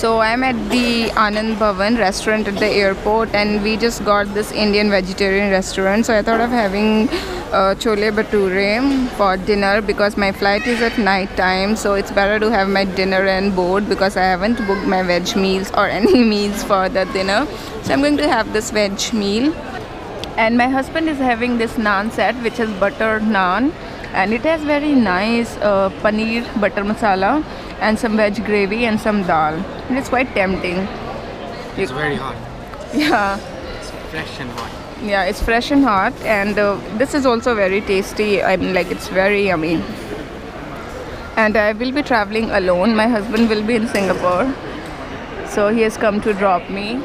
So I'm at the Anand Bhavan restaurant at the airport, and we just got this Indian vegetarian restaurant. So I thought of having chole bhature for dinner because my flight is at night time. So it's better to have my dinner on board because I haven't booked my veg meals or any meals for the dinner. So I'm going to have this veg meal. And my husband is having this naan set, which is butter naan, and it has very nice paneer butter masala and some veg gravy and some dal. And it's quite tempting. It's very hot. Yeah. It's fresh and hot. Yeah, it's fresh and hot, and this is also very tasty. I mean, like, it's very yummy. And I will be traveling alone. My husband will be in Singapore, so he has come to drop me.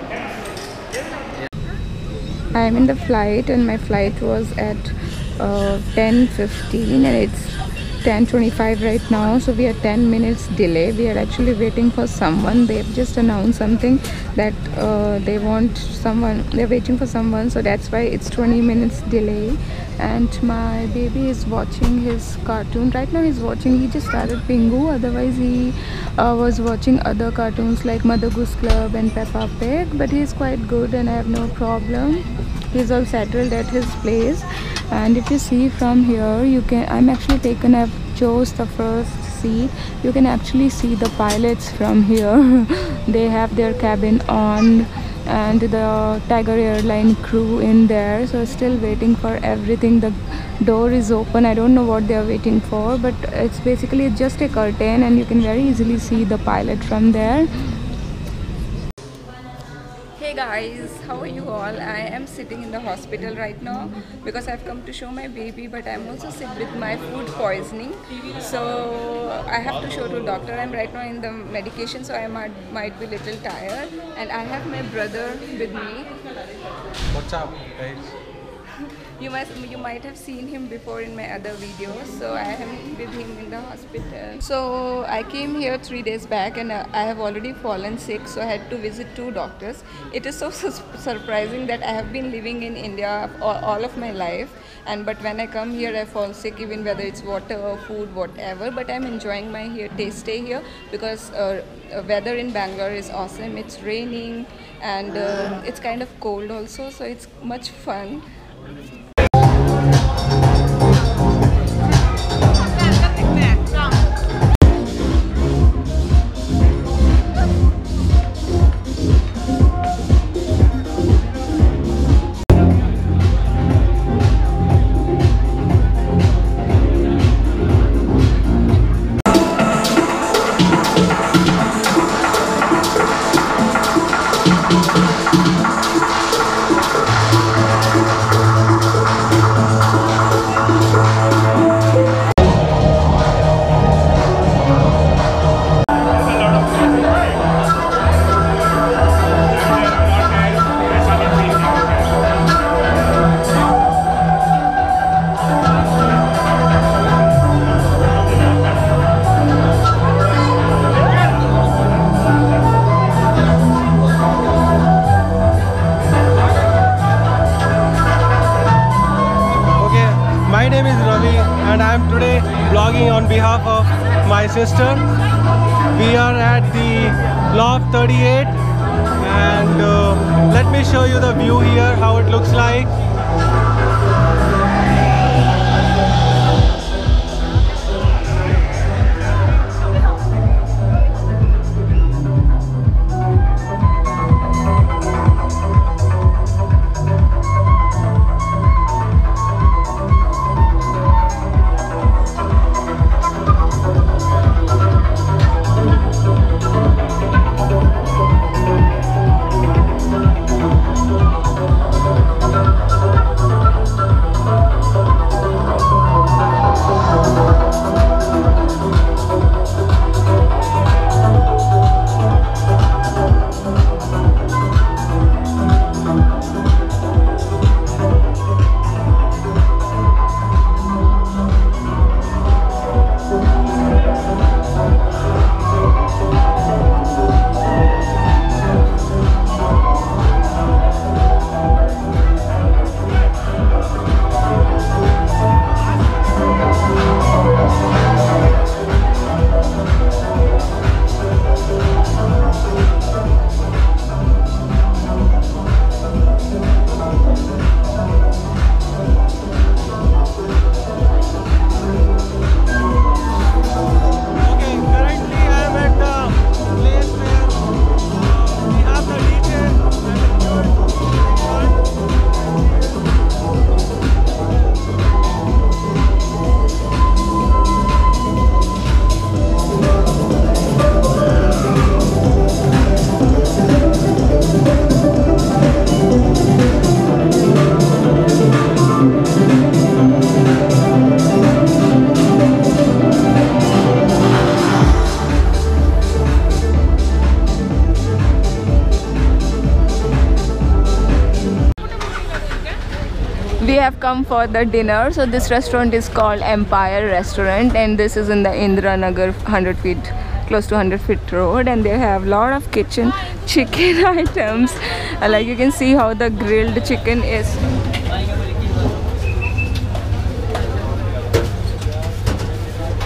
I'm in the flight, and my flight was at 10:15, and it's 10:25 right now, so we are 10 minutes delay. We are actually waiting for someone. They've just announced something that they're waiting for someone, so that's why it's 20 minutes delay. And my baby is watching his cartoon right now. He just started Pingu, otherwise he was watching other cartoons like Mother Goose Club and Peppa Pig, but he's quite good and I have no problem. He's all settled at his place. And if you see from here, I've chose the first seat. You can actually see the pilots from here. They have their cabin on, and the Tiger Airline crew in there. So still waiting for everything. The door is open. I don't know what they are waiting for, but it's basically just a curtain, and you can very easily see the pilot from there. Hey guys, how are you all? I am sitting in the hospital right now because I've come to show my baby, but I'm also sick with my food poisoning, so I have to show to doctor. I'm right now in the medication, so I might be a little tired, and I have my brother with me. What's up, guys? You might have seen him before in my other videos, so I am with him in the hospital. So I came here 3 days back, and I have already fallen sick, so I had to visit 2 doctors. It is so surprising that I have been living in India all of my life, but when I come here I fall sick, even whether it's water or food, whatever. But I'm enjoying my stay here because weather in Bangalore is awesome. It's raining, and it's kind of cold also, so it's much fun. And I am today vlogging on behalf of my sister. We are at the Loft 38, and let me show you the view here, how it looks like. have come for the dinner. So this restaurant is called Empire Restaurant, and this is in the Indiranagar 100 feet, close to 100 feet road, and they have lot of kitchen chicken items. Like you can see how the grilled chicken is.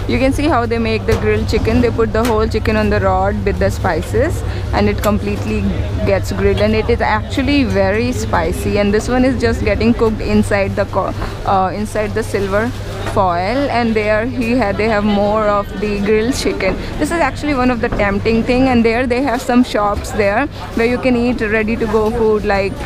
You can see how they make the grilled chicken. They put the whole chicken on the rod with the spices, and it completely gets grilled, and it is actually very spicy. And this one is just getting cooked inside the silver foil, and they have more of the grilled chicken. This is actually one of the tempting thing, and there they have some shops there where you can eat ready to go food like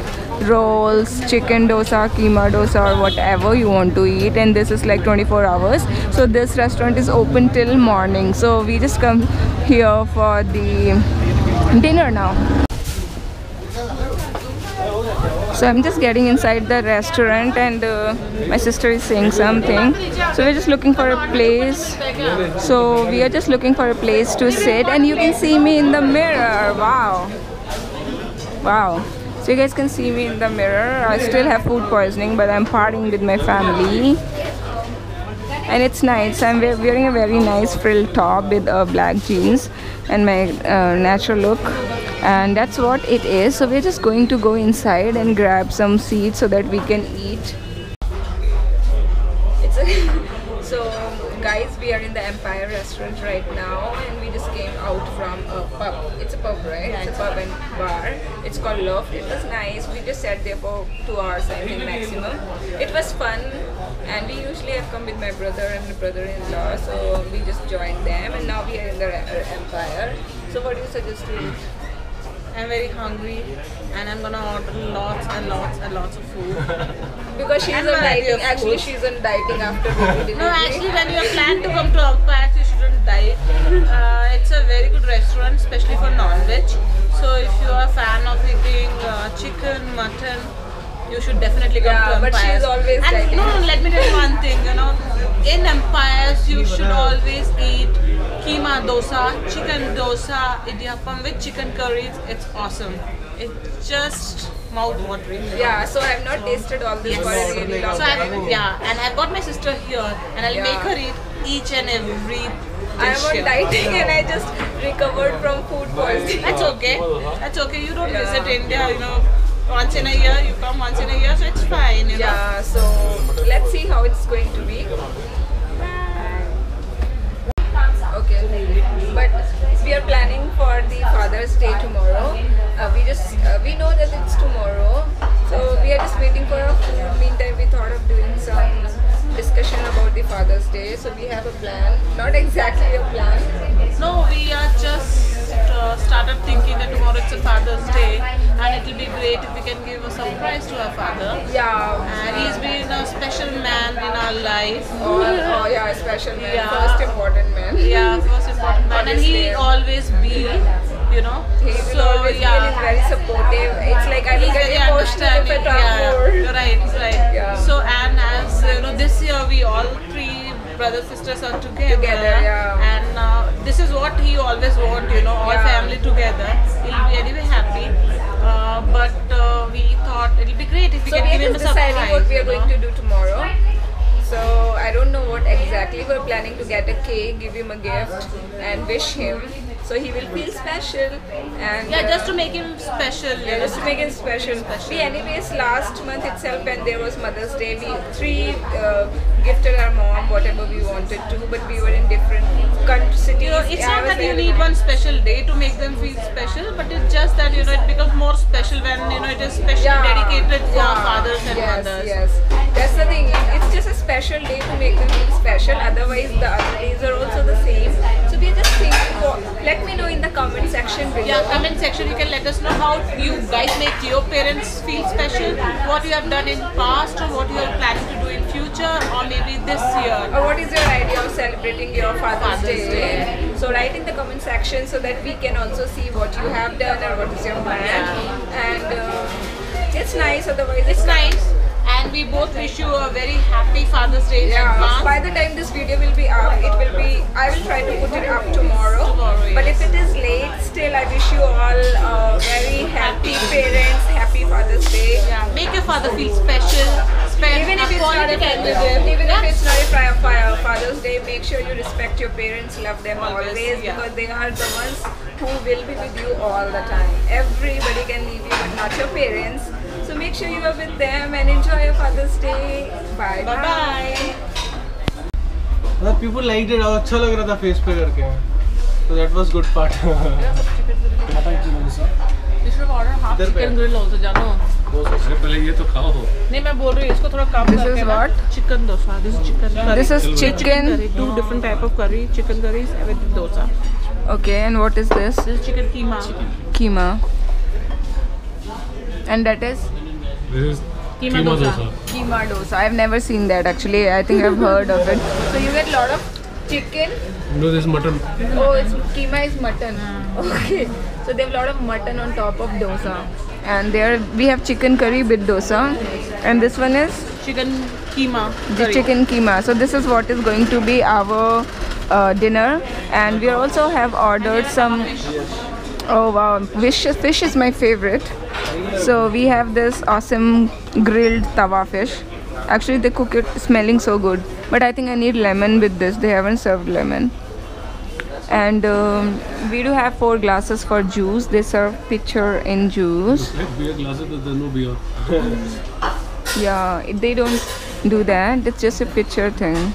rolls, chicken dosa, keema dosa, or whatever you want to eat. And this is like 24 hours. So this restaurant is open till morning, so we just come here for the dinner now. So I'm just getting inside the restaurant, and my sister is saying something. So we're just looking for a place. So we are just looking for a place to sit, and you can see me in the mirror. Wow. So you guys can see me in the mirror. I still have food poisoning, but I'm partying with my family. And it's nice. I'm wearing a very nice frilled top with black jeans and my natural look. And that's what it is. So we're just going to go inside and grab some seats so that we can eat. So guys, we are in the Empire Restaurant right now, and we just came out from a pub. It's a pub, right? Yeah, it's a pub and bar. It's called Loft. It was nice. We just sat there for 2 hours, I think, maximum. It was fun, and we usually have come with my brother and my brother-in-law, so we just joined them, and now we are in the Empire. So what do you suggest to eat? I'm very hungry, and I'm gonna order lots and lots of food. Because she's on dieting. Actually, she's on dieting after baby delivery. No, actually, when you plan to come to Empire, you shouldn't diet. It's a very good restaurant, especially for non-veg. So if you are a fan of eating chicken, mutton, you should definitely come to Empire. But she's always dieting. No, let me tell you one thing. In Empires, you should always eat keema dosa, chicken dosa, idiyappam with chicken curries. It's awesome. It's just mouth-watering. Yeah, so I've not tasted all this for a really long time. And I've got my sister here, and I'll make her eat each and every dish. I'm on dieting, and I just recovered from food poisoning. That's okay. That's okay. You don't visit India, once in a year. You come once in a year, so it's fine. Yeah. So let's see how it's going to be. Okay, but we are planning for the Father's Day tomorrow. We know that it's tomorrow, so we are just waiting for our food. Meantime, we thought of doing some discussion about the Father's Day. So we have a plan, not exactly a plan. No, we are just started thinking that tomorrow it's a Father's Day, and it will be great if we can give a surprise to our father. Yeah. And he's been a special man in our life. Oh yeah, special man. Yeah. First important man. Yeah, first important man, and he always be. He will always be, and he's very supportive. It's like I will get emotional if I talk more. Right. Yeah. So, and as this year we all three brothers sisters are together, and this is what he always want, all family together. He'll be anyway happy. But we thought it'll be great if we can give him a surprise. So we are deciding what we are going to do tomorrow. So I don't know what exactly. We're planning to get a cake, give him a gift, and wish him. So he will feel special, and just to make him special. Just to make him special. We anyways last month itself, when there was Mother's Day, we three gifted our mom whatever we wanted to, but we were in different cities. It's not that you need one special day to make them feel special, but it's just that it becomes more special when it is specially dedicated for fathers and mothers. Yes, that's the thing. It's just a special day to make them feel special. Otherwise, the other days are also the same. So we are just thinking. Let me know in the comment section below. Yeah, comment section. You can let us know how you guys make your parents feel special, what you have done in past, or what you are planning to do in future, or maybe this year. Or what is your idea of celebrating your Father's Day? So write in the comment section so that we can also see what you have done or what is your plan. And it's nice. Otherwise, it's nice. And we both wish you a very happy Father's Day in advance. By the time this video will be up, I will try to put it up tomorrow. But if it is late, still I wish you all very happy parents, happy Father's Day. Yeah, make your father feel special. spend Even if a it's not quality a time with them. even Yeah. if it's not a Father's Day, make sure you respect your parents, love them always, yeah. because they are the ones who will be with you all the time. Everybody can leave you, but not your parents. So make sure you are with them and enjoy your Father's Day. Bye Bye bye. मतलब people liked it. और अच्छा लग रहा था face पे करके. So that was good part. You should order half इधर पे। chicken grill also, जानो. अरे पहले ये तो खाओ हो। नहीं मैं बोल रही हूँ इसको थोड़ा कम This करके is ना, what? chicken dosa. This is chicken curry. This is Chicken chicken. curry. Two different type of curry. Chicken curries with dosa. Okay, and what is this? This is chicken keema. Keema. And that is This is Keema dosa. keema dosa. I've never seen that actually. I think I've heard of it. So you get a lot of chicken. No, this is mutton. Oh, it's keema is mutton. Okay. So they have a lot of mutton on top of dosa. And there we have chicken curry with dosa. And this one is Chicken keema. the curry. chicken keema. So this is what is going to be our dinner. And we also have ordered some. Oh wow, fish is my favorite. So we have this awesome grilled tawa fish. Actually they cook it smelling so good. But I think I need lemon with this. They haven't served lemon. And we do have 4 glasses for juice. They serve pitcher in juice. Like beer glasses, but there's no beer. Yeah, they don't do that. It's just a pitcher thing.